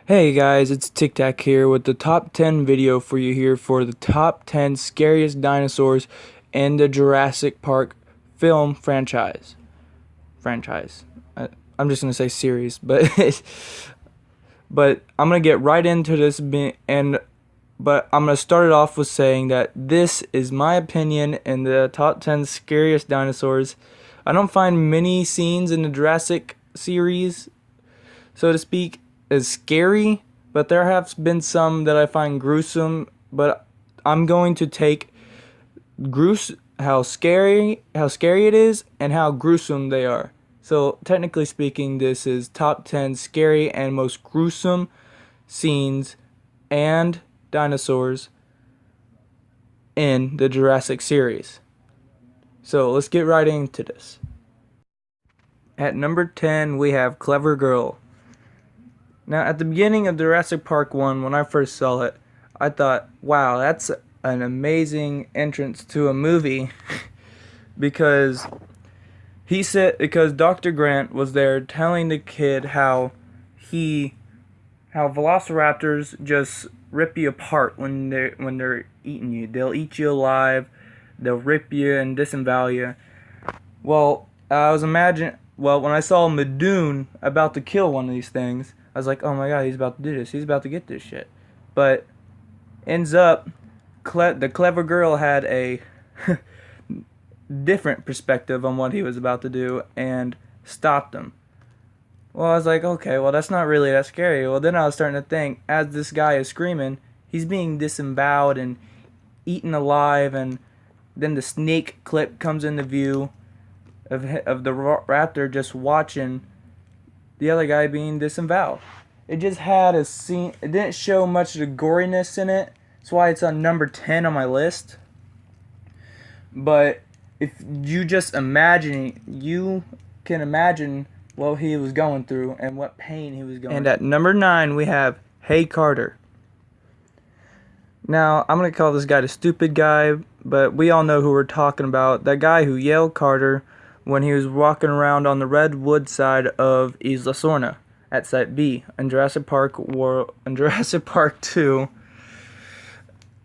Hey guys, it's Tic Tac here with the top 10 video for you here for the top 10 scariest dinosaurs in the Jurassic Park film franchise. Franchise. I, I'm just gonna say series, but but I'm gonna get right into this but I'm gonna start it off with saying that this is my opinion in the top 10 scariest dinosaurs. I don't find many scenes in the Jurassic series, so to speak, is scary, but there have been some that I find gruesome. But I'm going to take how scary it is and how gruesome they are. So technically speaking, this is top 10 scary and most gruesome scenes and dinosaurs in the Jurassic series. So let's get right into this. At number 10, we have Clever Girl. Now, at the beginning of Jurassic Park 1, when I first saw it, I thought, wow, that's an amazing entrance to a movie because because Dr. Grant was there telling the kid how velociraptors just rip you apart when they're eating you. They'll eat you alive, they'll rip you and disembowel you. Well, when I saw Madoon about to kill one of these things, I was like, oh my god, he's about to do this. He's about to get this shit. But ends up, the clever girl had a different perspective on what he was about to do and stopped him. Well, I was like, okay, well, that's not really that scary. Well, then I was starting to think, as this guy is screaming, he's being disemboweled and eaten alive, and then the snake clip comes into view of the raptor just watching the other guy being disemboweled. It just had a scene. It didn't show much of the goriness in it. That's why it's on number 10 on my list. But if you just imagine, you can imagine what he was going through and what pain he was going through. And at number 9, we have Hey Carter. Now, I'm going to call this guy the stupid guy, but we all know who we're talking about. That guy who yelled Carter when he was walking around on the redwood side of Isla Sorna at Site B in Jurassic Park 2,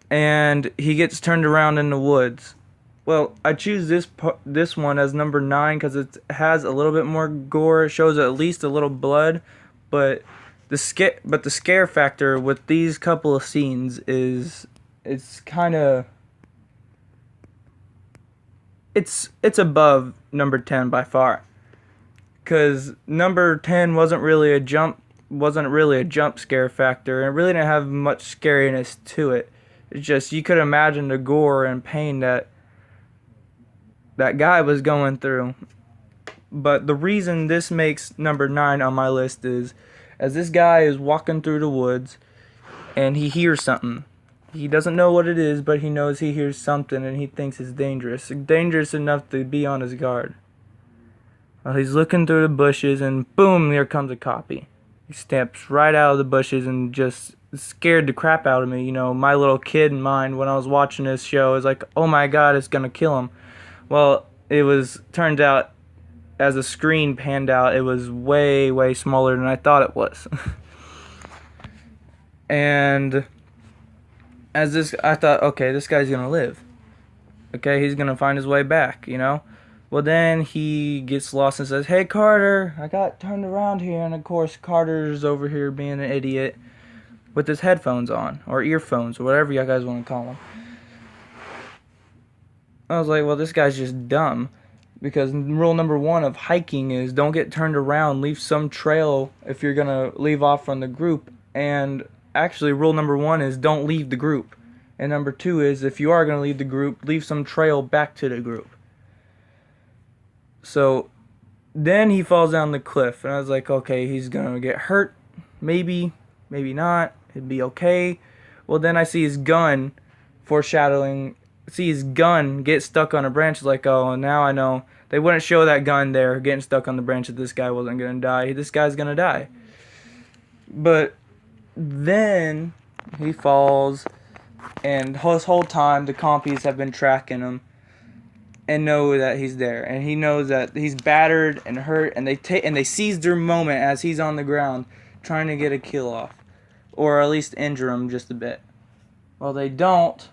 and he gets turned around in the woods. Well, I choose this one as number 9 because it has a little bit more gore. It shows at least a little blood, but the scare factor with these couple of scenes is it's kind of it's above number 10 by far, because number 10 wasn't really a jump scare factor, and it really didn't have much scariness to it. It's just you could imagine the gore and pain that guy was going through. But the reason this makes number 9 on my list is, as this guy is walking through the woods and he hears something. He doesn't know what it is, but he knows he hears something and he thinks it's dangerous. Dangerous enough to be on his guard. Well, he's looking through the bushes and boom, there comes a copy. He steps right out of the bushes and just scared the crap out of me. You know, my little kid mind when I was watching this show is like, oh my god, it's gonna kill him. Well, turned out, as the screen panned out, it was way, way smaller than I thought it was. And I thought, okay, this guy's gonna live. Okay, he's gonna find his way back, you know? Well, then he gets lost and says, hey, Carter, I got turned around here. And of course, Carter's over here being an idiot with his headphones on, or earphones, or whatever you guys want to call them. I was like, well, this guy's just dumb. Because rule number 1 of hiking is don't get turned around, leave some trail if you're going to leave off from the group. And actually, rule number 1 is don't leave the group. And number 2 is if you are going to leave the group, leave some trail back to the group. So then he falls down the cliff, and I was like, okay, he's going to get hurt. Maybe, maybe not. It'd be okay. Well, then I see his gun get stuck on a branch. Like, oh, now I know. They wouldn't show that gun there getting stuck on the branch if this guy wasn't going to die. This guy's going to die. But then he falls, and this whole time the compies have been tracking him and know that he's there. And he knows that he's battered and hurt, and they seize their moment as he's on the ground trying to get a kill off. or at least injure him just a bit. Well, they don't,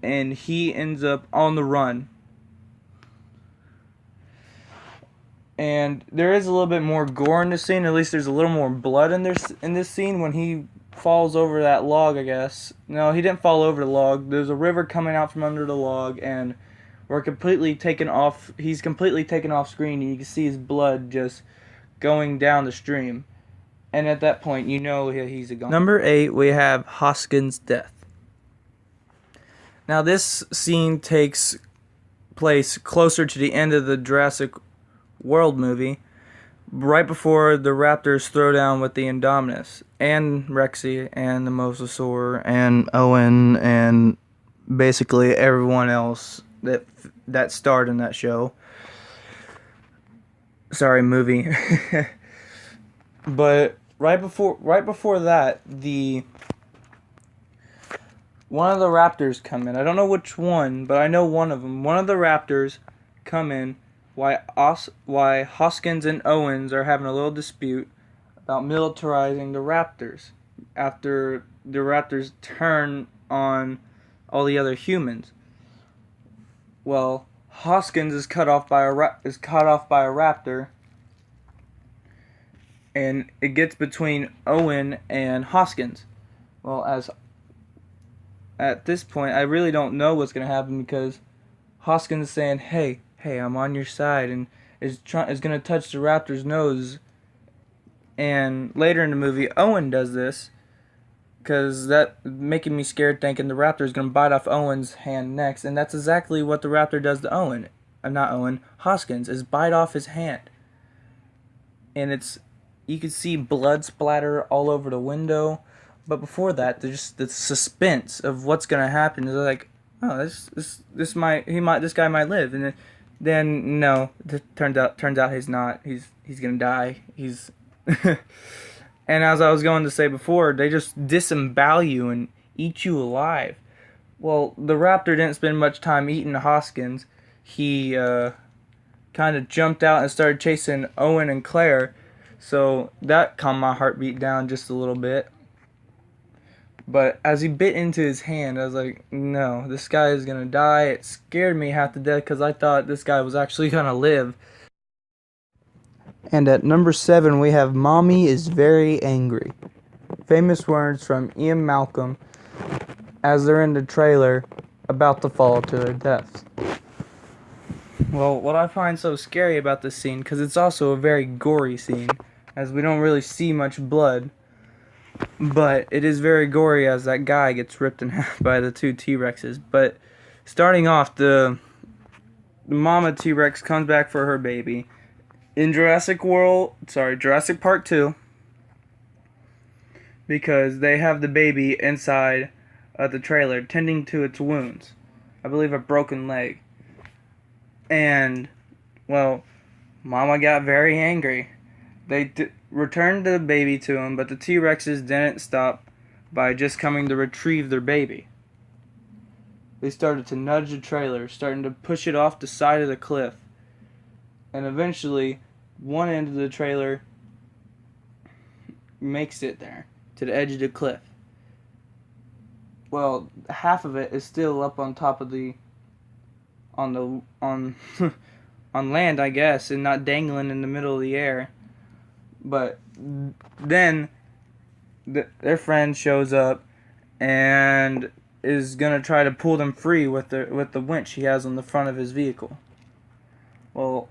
and he ends up on the run. And there is a little bit more gore in this scene. At least there's a little more blood in this scene when he falls over that log, I guess. No, he didn't fall over the log. There's a river coming out from under the log, and we're completely taken off. He's completely taken off screen, and you can see his blood just going down the stream. And at that point, you know he's a goner. Number 8, we have Hoskins' death. Now, this scene takes place closer to the end of the Jurassic World movie, right before the raptors throw down with the Indominus, and Rexy, and the Mosasaur, and Owen, and basically everyone else that starred in that show. Sorry, movie. But right before that, one of the raptors come in. I don't know which one, but I know one of them. One of the raptors come in why Hoskins and Owens are having a little dispute about militarizing the raptors after the raptors turn on all the other humans. Well, Hoskins is cut off by a raptor, and it gets between Owen and Hoskins. Well, at this point, I really don't know what's going to happen, because Hoskins is saying, hey, I'm on your side, and is going to touch the raptor's nose. And later in the movie, Owen does this, because that making me scared, thinking the raptor is going to bite off Owen's hand next, and that's exactly what the raptor does to Owen. Hoskins, is bite off his hand. And you can see blood splatter all over the window. But before that, there's just the suspense of what's going to happen. They're like, oh, this guy might live, and then no, it turns out he's not. He's gonna die. And as I was going to say before, they just disembowel you and eat you alive. Well, the raptor didn't spend much time eating Hoskins. He kind of jumped out and started chasing Owen and Claire, so that calmed my heartbeat down just a little bit. But as he bit into his hand, I was like, no, this guy is going to die. It scared me half to death, because I thought this guy was actually going to live. And at number 7, we have Mommy is Very Angry. Famous words from Ian Malcolm as they're in the trailer about to fall to their deaths. Well, what I find so scary about this scene, because it's also a very gory scene, as we don't really see much blood, but it is very gory as that guy gets ripped in half by the 2 T-Rexes. But starting off, the mama T-Rex comes back for her baby. In Jurassic Park 2, because they have the baby inside of the trailer tending to its wounds. I believe a broken leg. And, well, Mama got very angry. They returned the baby to him, but the T-Rexes didn't stop by just coming to retrieve their baby. They started to nudge the trailer, starting to push it off the side of the cliff. And eventually, one end of the trailer makes it there, to the edge of the cliff. Well, half of it is still up on top of on land, I guess, and not dangling in the middle of the air. But then their friend shows up and is gonna try to pull them free with the winch he has on the front of his vehicle. Well,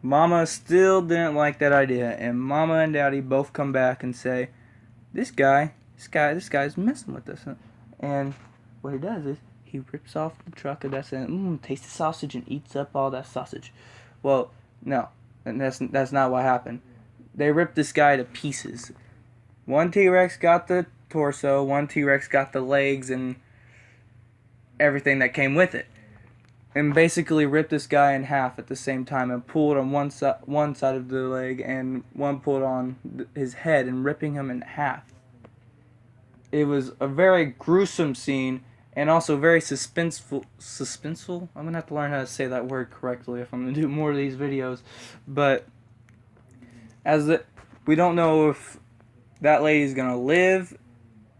Mama still didn't like that idea, and Mama and Daddy both come back and say, this guy's messing with us. And what he does is he rips off the truck of that, saying, tastes the sausage, and eats up all that sausage. Well, no, and that's not what happened. They ripped this guy to pieces. One T-Rex got the torso, one T-Rex got the legs and everything that came with it, and basically ripped this guy in half at the same time, and pulled on one side of the leg, and one pulled on his head, and ripping him in half. It was a very gruesome scene, and also very suspenseful. I'm going to have to learn how to say that word correctly if I'm going to do more of these videos. But we don't know if that lady's gonna live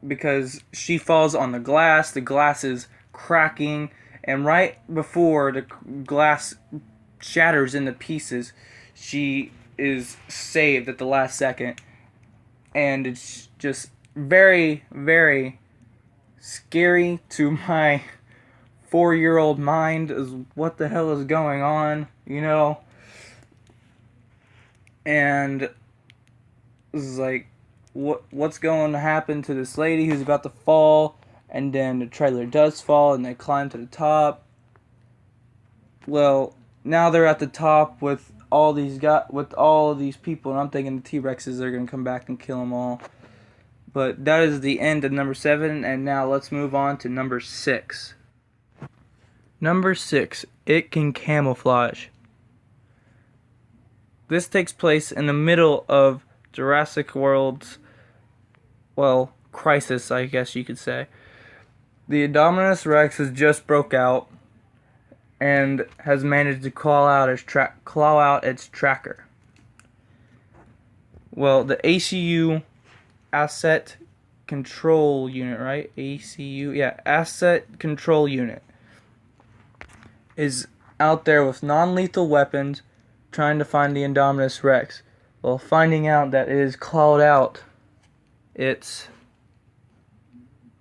because she falls on the glass is cracking, and right before the glass shatters into pieces, she is saved at the last second. And it's just very, very scary to my 4-year-old mind. Is what the hell is going on, you know? And it's like, what's going to happen to this lady who's about to fall? And then the trailer does fall, and they climb to the top. Well, now they're at the top with all these people, and I'm thinking the T-Rexes are gonna come back and kill them all. But that is the end of number 7, and now let's move on to number 6. Number 6, it can camouflage. This takes place in the middle of Jurassic World's, well, crisis, I guess you could say. The Indominus Rex has just broke out and has managed to claw out its tracker. Well, the ACU, Asset Control Unit, right? ACU, yeah, Asset Control Unit, is out there with non-lethal weapons trying to find the Indominus Rex. Well, finding out that it has clawed out its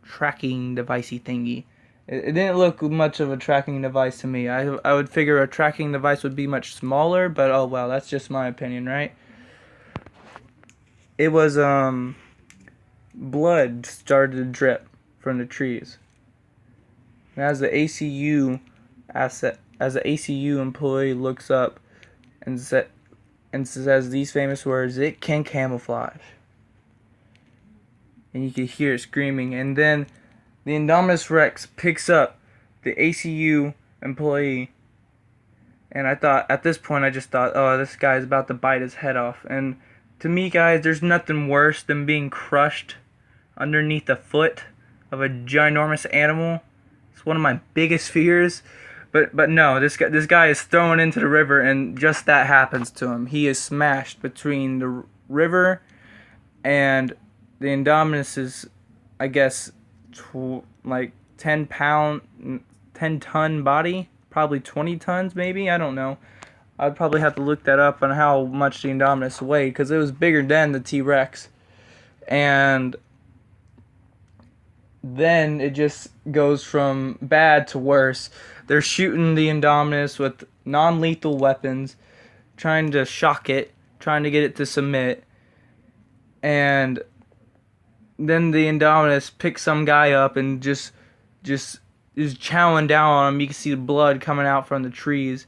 tracking devicey thingy. It didn't look much of a tracking device to me. I would figure a tracking device would be much smaller, but oh well, that's just my opinion, right? It was, blood started to drip from the trees. And as the ACU employee looks up and says these famous words, "It can camouflage." And you could hear it screaming, and then the Indominus Rex picks up the ACU employee, and at this point I just thought, oh, this guy's about to bite his head off. And to me, guys, there's nothing worse than being crushed underneath the foot of a ginormous animal. It's one of my biggest fears. But no, this guy is thrown into the river, and just that happens to him. He is smashed between the river and the Indominus is, I guess, like 10 ton body, probably 20 tons maybe, I don't know. I'd probably have to look that up on how much the Indominus weighed, because it was bigger than the T-Rex. And then it just goes from bad to worse. They're shooting the Indominus with non-lethal weapons, trying to shock it, trying to get it to submit. And then the Indominus picks some guy up and just is chowing down on him. You can see the blood coming down from the trees,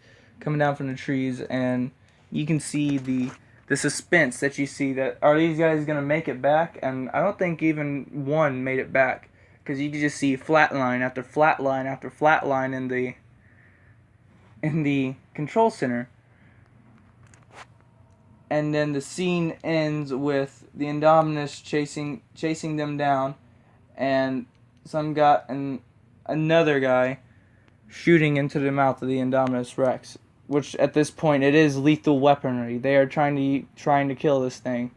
and you can see the suspense that you see, that are these guys gonna make it back? And I don't think even one made it back, because you can just see flatline after flatline after flatline in the control center. And then the scene ends with the Indominus chasing them down, and another guy shooting into the mouth of the Indominus Rex, which at this point it is lethal weaponry. They are trying to kill this thing,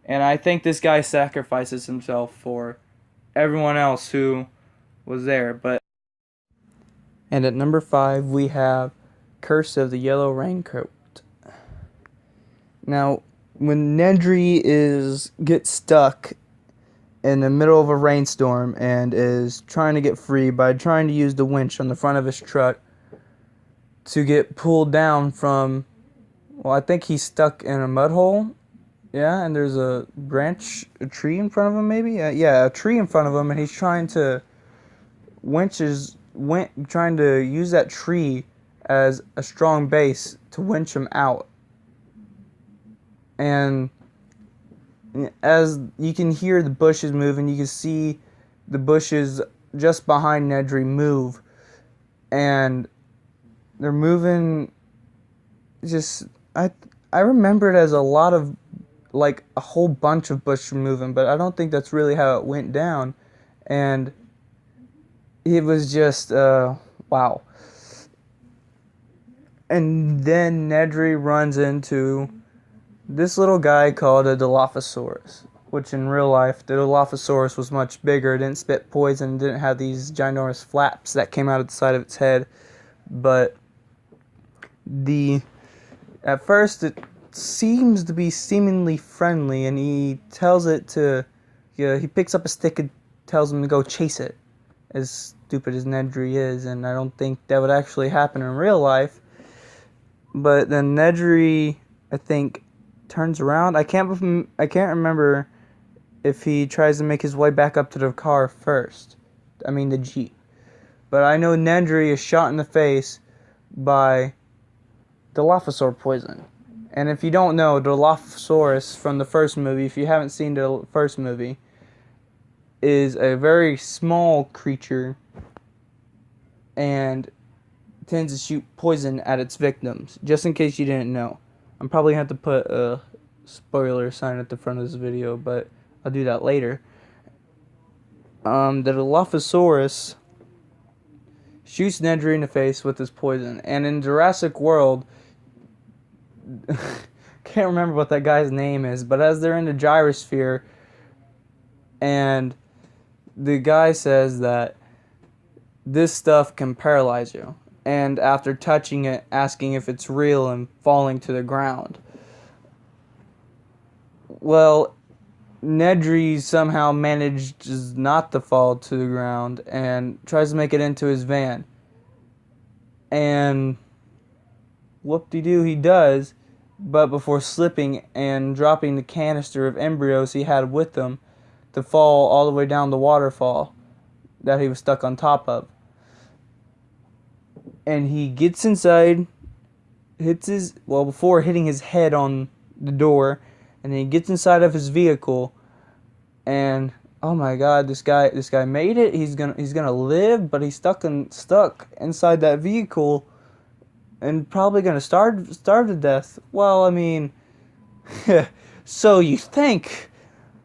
and I think this guy sacrifices himself for everyone else who was there. And at number 5 we have Curse of the Yellow Raincoat. Now, when Nedry gets stuck in the middle of a rainstorm and is trying to get free by trying to use the winch on the front of his truck to get pulled down from, well, I think he's stuck in a mud hole. Yeah, and there's a tree in front of him, maybe? Yeah, a tree in front of him, and he's trying to trying to use that tree as a strong base to winch him out. And as you can hear the bushes moving, you can see the bushes just behind Nedry move, and they're moving. I remember it as a lot of, like, a whole bunch of bushes moving, but I don't think that's really how it went down. And it was just wow. And then Nedry runs into this little guy called a Dilophosaurus. which in real life, the Dilophosaurus was much bigger, didn't spit poison, didn't have these ginormous flaps that came out of the side of its head. But at first it seems to be seemingly friendly, and he tells it to, he picks up a stick and tells him to go chase it, as stupid as Nedry is, and I don't think that would actually happen in real life. But then Nedry, I think, turns around. I can't remember if he tries to make his way back up to the car first. I mean the Jeep. But I know Nedry is shot in the face by Dilophosaur poison. And if you don't know, Dilophosaurus from the first movie, if you haven't seen the first movie, is a very small creature and tends to shoot poison at its victims, just in case you didn't know. I'm probably going to have to put a spoiler sign at the front of this video, but I'll do that later. The Dilophosaurus shoots Nedry in the face with his poison, and in Jurassic World, can't remember what that guy's name is, but as they're in the gyrosphere, and the guy says that this stuff can paralyze you, and after touching it, asking if it's real and falling to the ground. Well, Nedry somehow manages not to fall to the ground and tries to make it into his van. And whoop-de-doo, he does, but before slipping and dropping the canister of embryos he had with him to fall all the way down the waterfall that he was stuck on top of. And he gets inside, before hitting his head on the door, and then he gets inside of his vehicle, and oh my god, this guy made it. He's gonna live, but he's stuck inside that vehicle, and probably gonna starve to death. Well, I mean, so you think,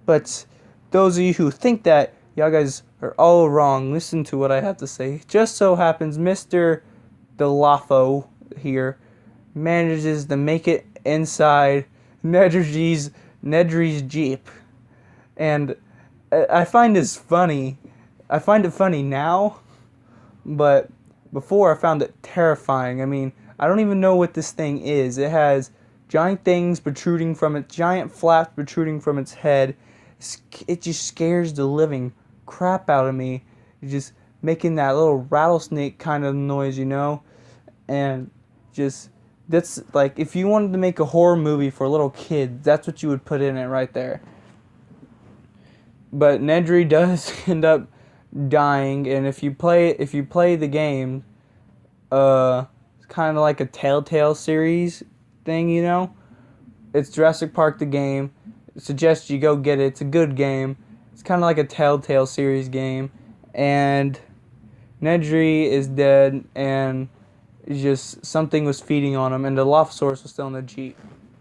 but those of you who think that, y'all guys are all wrong. Listen to what I have to say. Just so happens, Mr. Dilopho here manages to make it inside Nedry's Jeep, and I find this funny. I find it funny now, but before I found it terrifying. I mean, I don't even know what this thing is. It has giant things protruding from it, giant flaps protruding from its head. It just scares the living crap out of me. It's just making that little rattlesnake kind of noise, you know? And just, that's like, if you wanted to make a horror movie for little kids, that's what you would put in it right there. But Nedry does end up dying, and if you play the game, it's kind of like a Telltale series thing, you know? It's Jurassic Park the game. I suggest you go get it. It's a good game. It's kind of like a Telltale series game, and Nedry is dead, and it's just something was feeding on him, and the Dilophosaurus was still in the Jeep.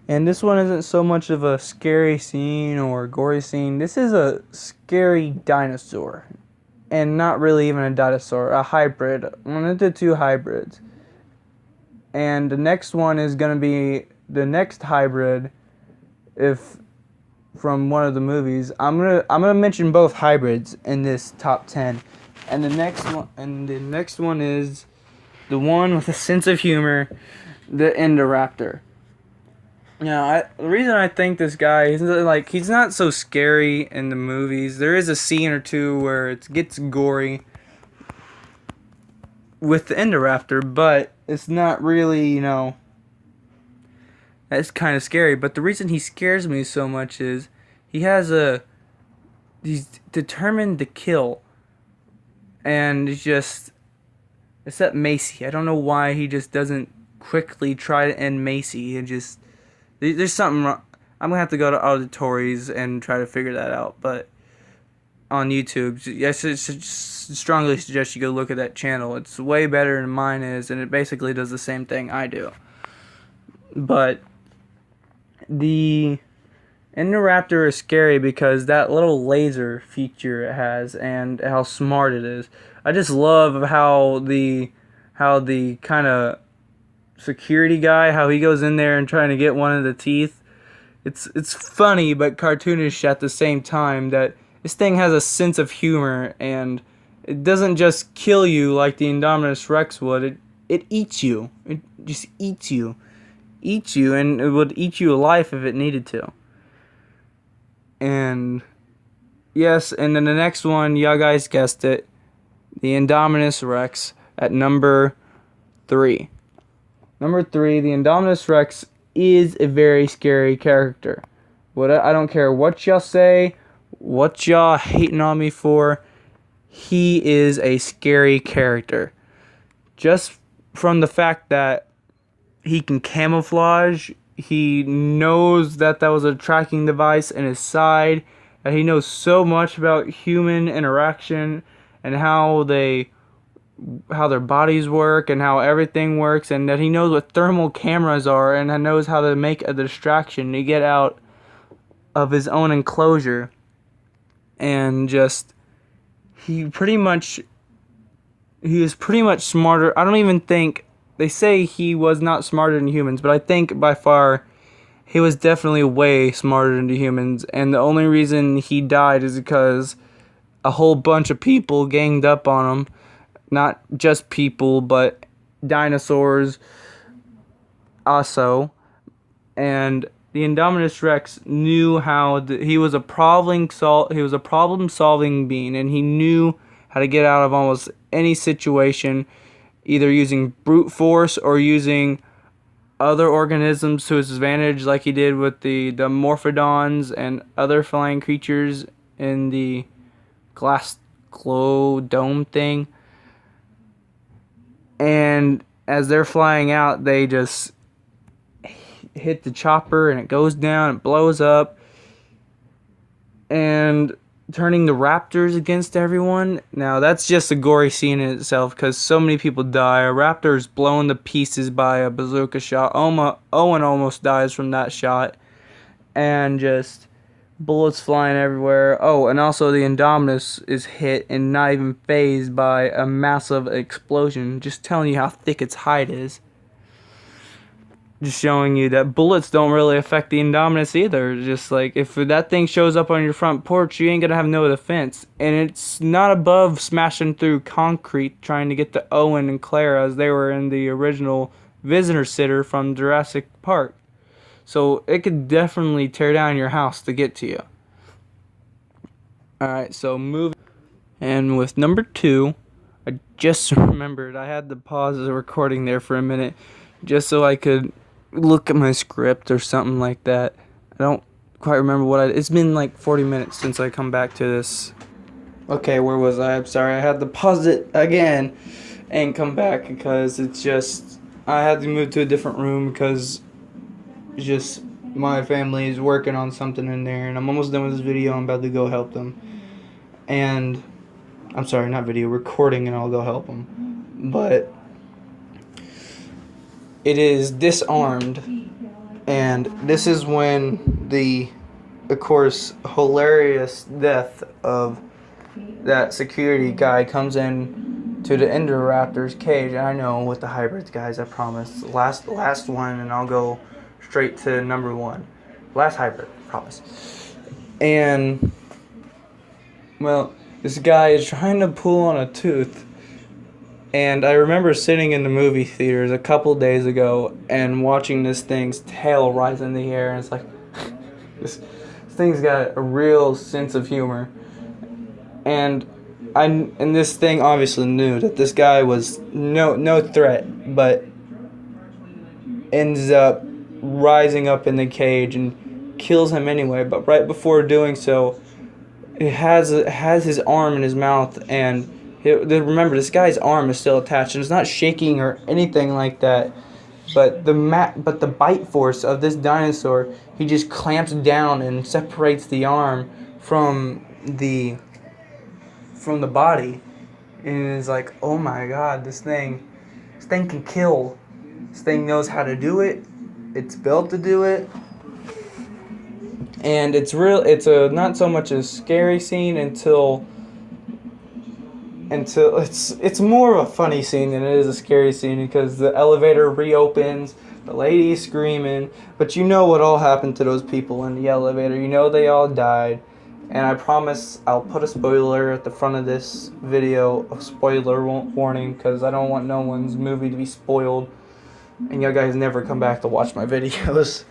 And this one isn't so much of a scary scene or gory scene. This is a scary dinosaur. And not really even a dinosaur, a hybrid. One of the two hybrids. And the next one is going to be the next hybrid, if from one of the movies. I'm gonna mention both hybrids in this top 10. And the next one is the one with a sense of humor, the Indoraptor. Now, the reason I think this guy, he's not so scary in the movies. There is a scene or two where it gets gory with the Indoraptor, but it's not really, you know, it's kind of scary. But the reason he scares me so much is he's determined to kill. And except Macy. I don't know why he just doesn't quickly try to end Macy. There's something wrong. I'm going to have to go to auditories and try to figure that out. But on YouTube, I strongly suggest you go look at that channel. It's way better than mine is, and it basically does the same thing I do. But the Indoraptor is scary because that little laser feature it has and how smart it is. I just love how the kind of security guy, how he goes in there and trying to get one of the teeth. it's funny but cartoonish at the same time. That this thing has a sense of humor, and it doesn't just kill you like the Indominus Rex would. It eats you. It just eats you, and it would eat you alive if it needed to. And yes, and then the next one, y'all guys guessed it, the Indominus Rex at number 3. Number 3, the Indominus Rex is a very scary character. I don't care what y'all say, what y'all hating on me for, he is a scary character. Just from the fact that he can camouflage, he knows that was a tracking device in his side, that he knows so much about human interaction and how their bodies work and how everything works, and that he knows what thermal cameras are, and knows how to make a distraction to get out of his own enclosure. And just he is pretty much smarter. I don't even think they say he was not smarter than humans, but I think by far he was definitely way smarter than the humans, and the only reason he died is because a whole bunch of people ganged up on him. Not just people, but dinosaurs also. And the Indominus Rex knew how he was a problem-solving being, and he knew how to get out of almost any situation, either using brute force or using other organisms to his advantage, like he did with the Morphodons and other flying creatures in the glass glow dome thing. And as they're flying out, they just hit the chopper, and it goes down, it blows up, and turning the raptors against everyone. Now, that's just a gory scene in itself, because so many people die. A raptor is blown to pieces by a bazooka shot. Owen almost dies from that shot. And just bullets flying everywhere. Oh, and also the Indominus is hit and not even phased by a massive explosion. Just telling you how thick its hide is. Just showing you that bullets don't really affect the Indominus either. Just like, if that thing shows up on your front porch, you ain't gonna have no defense. And it's not above smashing through concrete trying to get to Owen and Claire, as they were in the original visitor center from Jurassic Park. So it could definitely tear down your house to get to you. Alright, so moving. And with number 2, I just remembered I had to pause the recording there for a minute just so I could look at my script or something like that. I don't quite remember it's been like 40 minutes since I come back to this. Okay, where was I? I'm sorry, I had to pause it again and come back because it's just, I had to move to a different room because just my family is working on something in there, and I'm almost done with this video. I'm about to go help them. And I'm sorry, not video, recording, and I'll go help them. But it is disarmed, and this is when the, of course, hilarious death of that security guy comes in to the Indoraptor's cage. And I know with the hybrids, guys, I promise. Last one, and I'll go straight to number 1. Last hybrid, promise. And, well, this guy is trying to pull on a tooth. And I remember sitting in the movie theaters a couple days ago and watching this thing's tail rise in the air. And it's like, this thing's got a real sense of humor. And this thing obviously knew that this guy was no threat, but ends up rising up in the cage and kills him anyway. But right before doing so, it has his arm in his mouth, and remember, this guy's arm is still attached and it's not shaking or anything like that. But the bite force of this dinosaur, he just clamps down and separates the arm from the body, and it's like, oh my god, this thing can kill. This thing knows how to do it. It's built to do it. And it's not so much a scary scene until it's more of a funny scene than it is a scary scene, because the elevator reopens, The lady screaming. But you know what all happened to those people in the elevator. You know they all died. And I promise I'll put a spoiler at the front of this video, a spoiler warning, because I don't want no one's movie to be spoiled. And you guys never come back to watch my videos.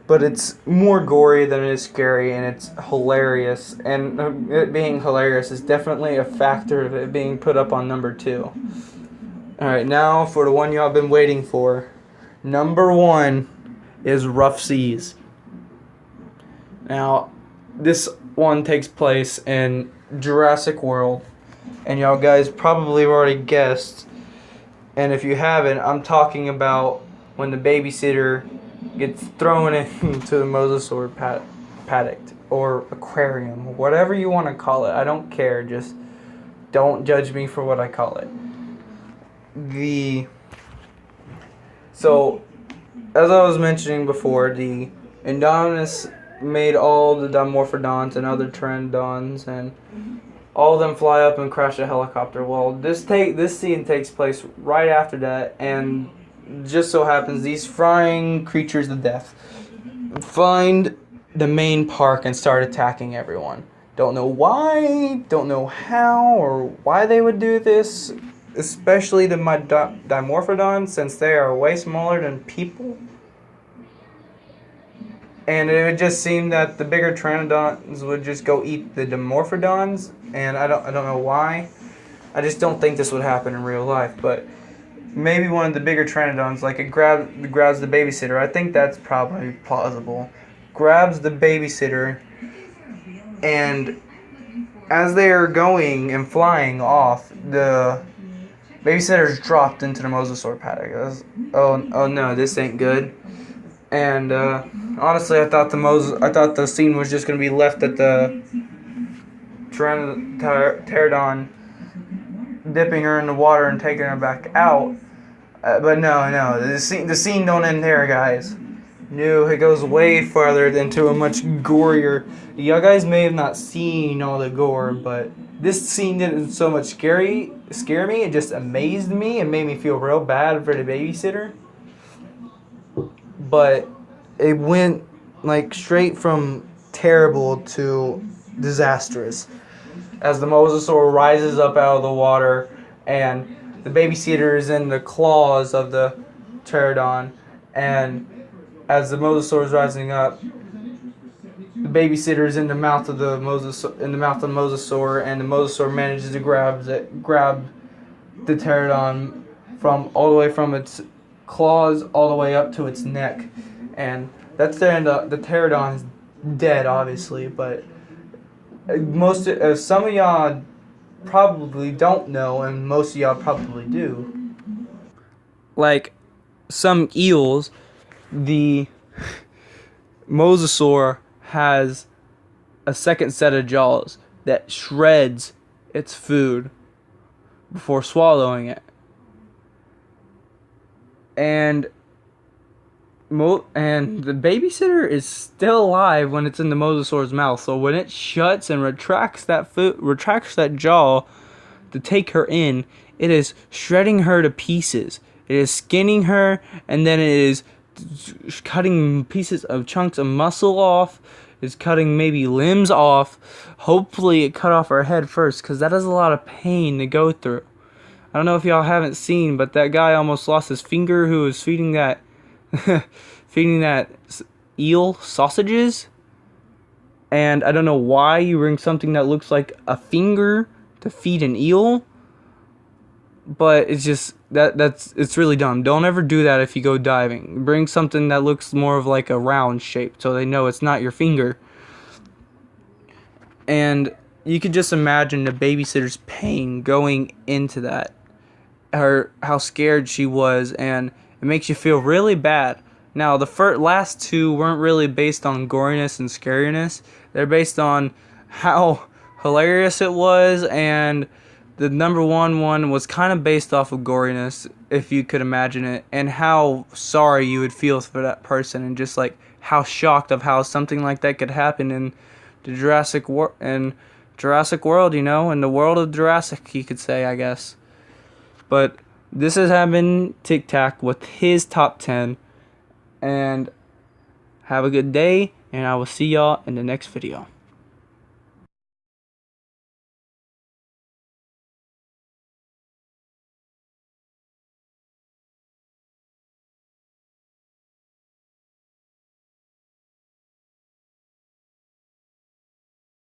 But it's more gory than it is scary, and it's hilarious. And it being hilarious is definitely a factor of it being put up on number 2. Alright, now for the one y'all been waiting for. Number 1 is Rough Seas. Now, this one takes place in Jurassic World. And y'all guys probably have already guessed. And if you haven't, I'm talking about when the babysitter gets thrown into the mosasaur paddock or aquarium, whatever you want to call it. I don't care. Just don't judge me for what I call it. So, as I was mentioning before, the Indominus made all the Dimorphodons and other Pteranodons, and all of them fly up and crash a helicopter. Well, this scene takes place right after that, and just so happens these frying creatures of death find the main park and start attacking everyone. Don't know why, don't know how, or why they would do this, especially the Dimorphodons, since they are way smaller than people. And it would just seem that the bigger Pteranodons would just go eat the Dimorphodons, and I don't know why. I just don't think this would happen in real life, but maybe one of the bigger Pteranodons, like it grabs the babysitter. I think that's probably plausible. Grabs the babysitter, and as they are going and flying off, the babysitter's dropped into the mosasaur paddock. Oh no, this ain't good. And honestly, I thought the scene was just gonna be left at the pterodon dipping her in the water and taking her back out. But no, the scene don't end there, guys. No, it goes way farther into a much gorier. You guys may have not seen all the gore, but this scene didn't so much scare me. It just amazed me and made me feel real bad for the babysitter. But it went like straight from terrible to disastrous. As the mosasaur rises up out of the water and the babysitter is in the claws of the pterodon, and as the mosasaur is rising up, the babysitter is in the mouth of the mosasaur, and the mosasaur manages to grab the pterodon from all the way from its claws all the way up to its neck, and that's there. And the pterodon is dead, obviously, but some of y'all probably don't know, and most of y'all probably do. Like some eels, the mosasaur has a second set of jaws that shreds its food before swallowing it. And the babysitter is still alive when it's in the mosasaur's mouth. So when it shuts and retracts that jaw to take her in, it is shredding her to pieces. It is skinning her, and then it is cutting chunks of muscle off. It's cutting maybe limbs off. Hopefully it cut off her head first, because that is a lot of pain to go through. I don't know if y'all haven't seen, but that guy almost lost his finger who was feeding that eel sausages. And I don't know why you bring something that looks like a finger to feed an eel. But it's just it's really dumb. Don't ever do that if you go diving. Bring something that looks more of like a round shape so they know it's not your finger. And you could just imagine the babysitter's pain going into that. How scared she was, and it makes you feel really bad. Now, the last two weren't really based on goriness and scariness. They're based on how hilarious it was, and the number one was kind of based off of goriness, if you could imagine it, and how sorry you would feel for that person, and just like how shocked of how something like that could happen in the Jurassic World, you know, in the world of Jurassic, you could say, I guess. But this has been Tic Tac with his top 10. And have a good day, and I will see y'all in the next video.